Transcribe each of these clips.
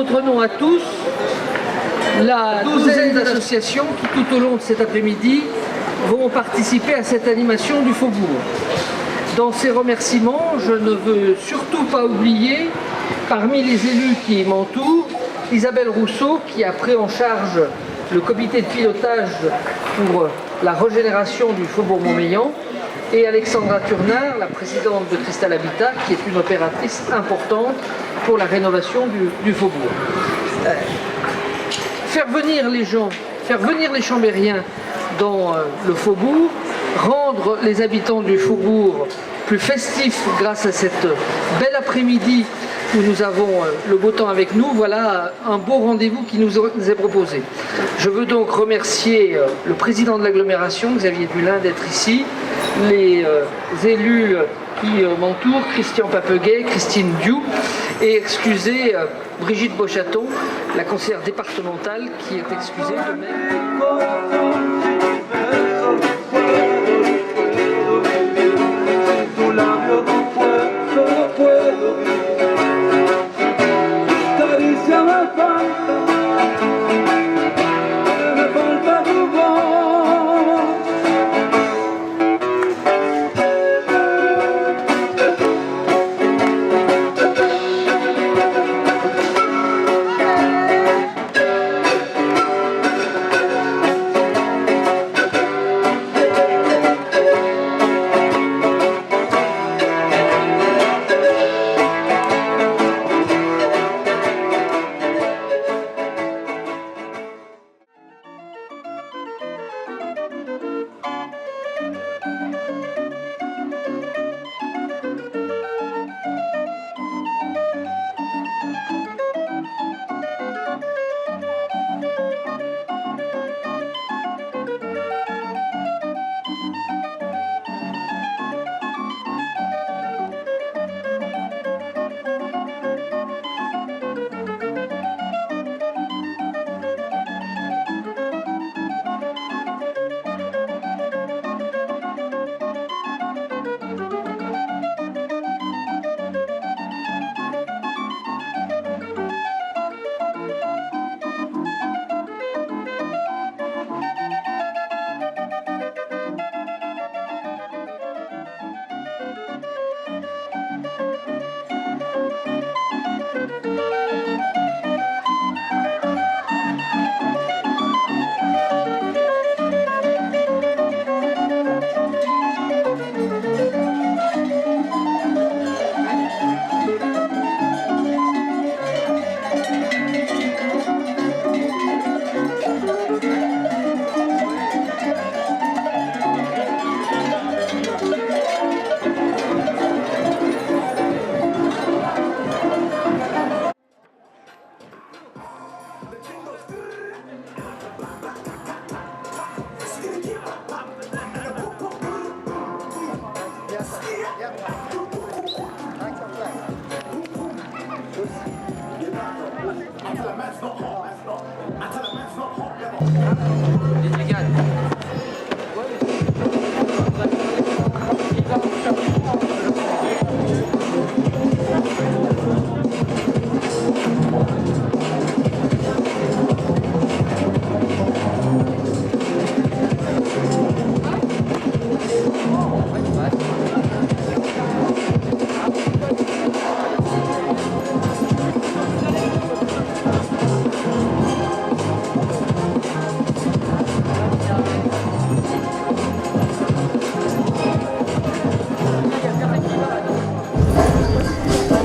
votre nom à tous, la douzaine d'associations qui tout au long de cet après-midi vont participer à cette animation du Faubourg. Dans ces remerciements, je ne veux surtout pas oublier, parmi les élus qui m'entourent, Isabelle Rousseau, qui a pris en charge le comité de pilotage pour la régénération du Faubourg Montmélian, et Alexandra Turnard, la présidente de Cristal Habitat, qui est une opératrice importante pour la rénovation du Faubourg. Faire venir les gens, faire venir les Chambériens dans le Faubourg, rendre les habitants du Faubourg plus festifs grâce à cette belle après-midi où nous avons le beau temps avec nous, voilà un beau rendez-vous qui nous est proposé. Je veux donc remercier le président de l'agglomération, Xavier Dulin, d'être ici, les élus qui m'entourent, Christian Papeguet, Christine Diou, et excuser Brigitte Beauchaton, la conseillère départementale, qui est excusée de même.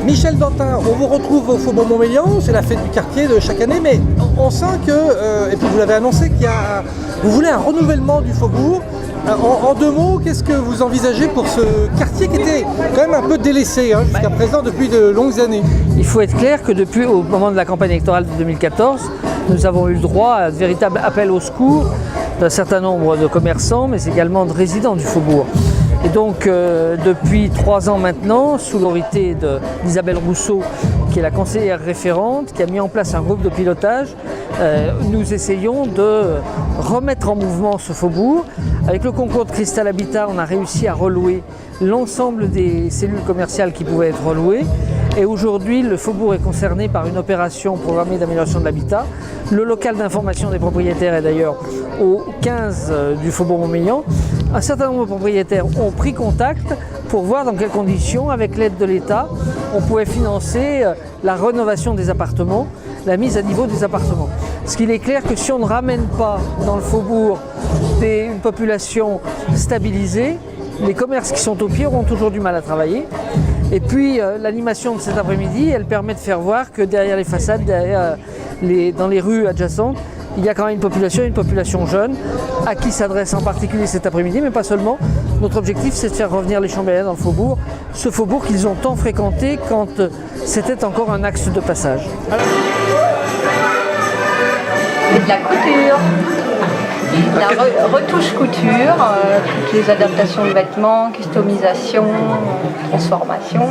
Michel Dantin, on vous retrouve au Faubourg Montmélian, c'est la fête du quartier de chaque année, mais on sent que, et puis vous l'avez annoncé, vous voulez un renouvellement du Faubourg. En deux mots, qu'est-ce que vous envisagez pour ce quartier qui était quand même un peu délaissé jusqu'à présent depuis de longues années? Il faut être clair que depuis au moment de la campagne électorale de 2014, nous avons eu le droit à un véritable appel au secours d'un certain nombre de commerçants, mais également de résidents du Faubourg. Et donc, depuis 3 ans maintenant, sous l'autorité d'Isabelle Rousseau, qui est la conseillère référente, qui a mis en place un groupe de pilotage, nous essayons de remettre en mouvement ce faubourg. Avec le concours de Cristal Habitat, on a réussi à relouer l'ensemble des cellules commerciales qui pouvaient être relouées. Et aujourd'hui, le faubourg est concerné par une opération programmée d'amélioration de l'habitat. Le local d'information des propriétaires est d'ailleurs au 15 du faubourg Montmélian. Un certain nombre de propriétaires ont pris contact pour voir dans quelles conditions, avec l'aide de l'État, on pouvait financer la rénovation des appartements, la mise à niveau des appartements. Parce qu'il est clair que si on ne ramène pas dans le faubourg une population stabilisée, les commerces qui sont au pied auront toujours du mal à travailler. Et puis l'animation de cet après-midi, elle permet de faire voir que derrière les façades, dans les rues adjacentes, il y a quand même une population jeune, à qui s'adresse en particulier cet après-midi, mais pas seulement. Notre objectif, c'est de faire revenir les Chambériens dans le faubourg, ce faubourg qu'ils ont tant fréquenté quand c'était encore un axe de passage. Et de la couture, la retouche couture, toutes les adaptations de vêtements, customisation, transformation.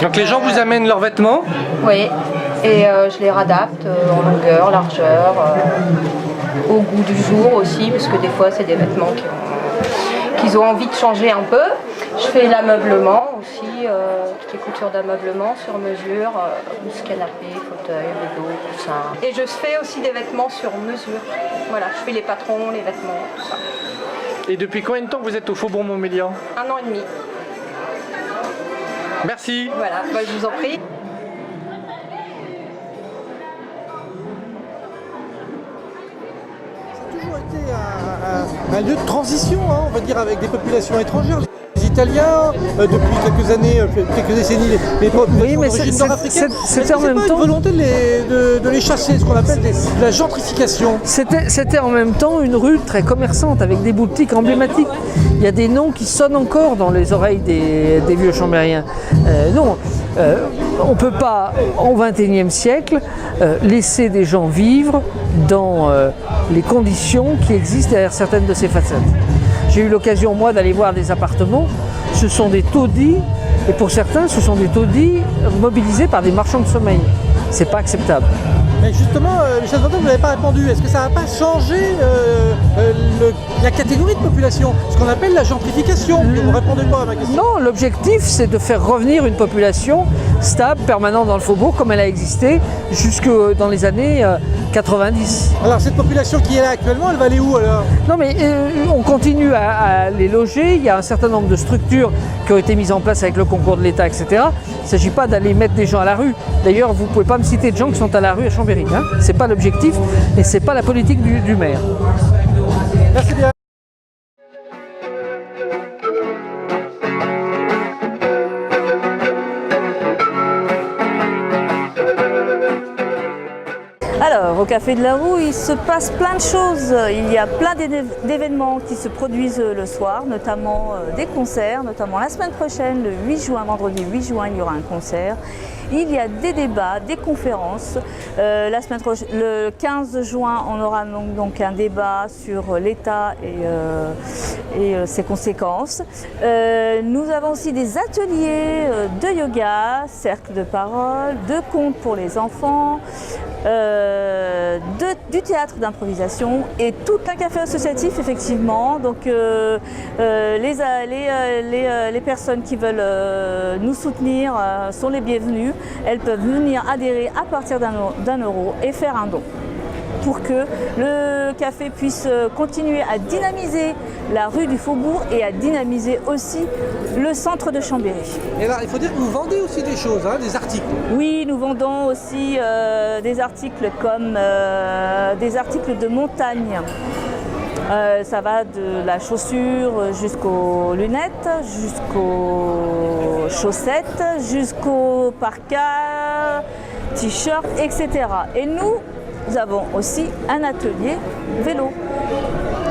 Donc les gens vous amènent leurs vêtements? Oui, et je les réadapte en longueur, largeur, au goût du jour aussi, parce que des fois c'est des vêtements qu'ils ont envie de changer un peu. Je fais l'ameublement aussi, toutes les coutures d'ameublement sur mesure, canapé, fauteuil, rideau, coussin. Et je fais aussi des vêtements sur mesure. Voilà, je fais les patrons, les vêtements, tout ça. Et depuis combien de temps vous êtes au faubourg Montmélian? 1 an et demi. Merci. Voilà, bah, je vous en prie. Toujours été un lieu de transition, hein, on va dire, avec des populations étrangères. Les Italiens, depuis quelques années, quelques décennies, les populations d'origine nord-africaine. C'était en même temps une volonté de les chasser, ce qu'on appelle de la gentrification. C'était en même temps une rue très commerçante avec des boutiques emblématiques. Il y a des noms qui sonnent encore dans les oreilles des vieux chambériens. On ne peut pas, au XXIe siècle, laisser des gens vivre dans les conditions qui existent derrière certaines de ces façades. J'ai eu l'occasion, moi, d'aller voir des appartements. Ce sont des taudis, et pour certains, ce sont des taudis mobilisés par des marchands de sommeil. C'est pas acceptable. Mais justement, Michel Dantin, vous n'avez pas répondu. Est-ce que ça va pas changer la catégorie de population, ce qu'on appelle la gentrification? Vous ne répondez pas à ma question. Non, l'objectif, c'est de faire revenir une population stable, permanente dans le faubourg, comme elle a existé jusque dans les années 90. Alors, cette population qui est là actuellement, elle va aller où alors? Non, mais on continue à les loger. Il y a un certain nombre de structures qui ont été mises en place avec le concours de l'État, etc. Il ne s'agit pas d'aller mettre des gens à la rue. D'ailleurs, vous ne pouvez pas me citer de gens qui sont à la rue à Chambéry. Hein. Ce n'est pas l'objectif et ce n'est pas la politique du maire. Merci bien. Alors, au Café de la Roue, il se passe plein de choses. Il y a plein d'événements qui se produisent le soir, notamment des concerts, notamment la semaine prochaine, le 8 juin, vendredi 8 juin, il y aura un concert. Il y a des débats, des conférences. La semaine prochaine, le 15 juin, on aura donc un débat sur l'État et ses conséquences. Nous avons aussi des ateliers de yoga, cercle de parole, de contes pour les enfants, du théâtre d'improvisation et tout un café associatif effectivement. Donc les personnes qui veulent nous soutenir sont les bienvenues. Elles peuvent venir adhérer à partir d'un euro et faire un don pour que le café puisse continuer à dynamiser la rue du Faubourg et à dynamiser aussi le centre de Chambéry. Et là, il faut dire que vous vendez aussi des choses, hein, des articles. Oui, nous vendons aussi des articles comme des articles de montagne. Ça va de la chaussure jusqu'aux lunettes, jusqu'aux chaussettes, jusqu'aux parkas, t-shirts, etc. Et nous avons aussi un atelier vélo.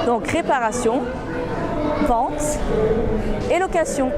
Donc réparation, vente et location.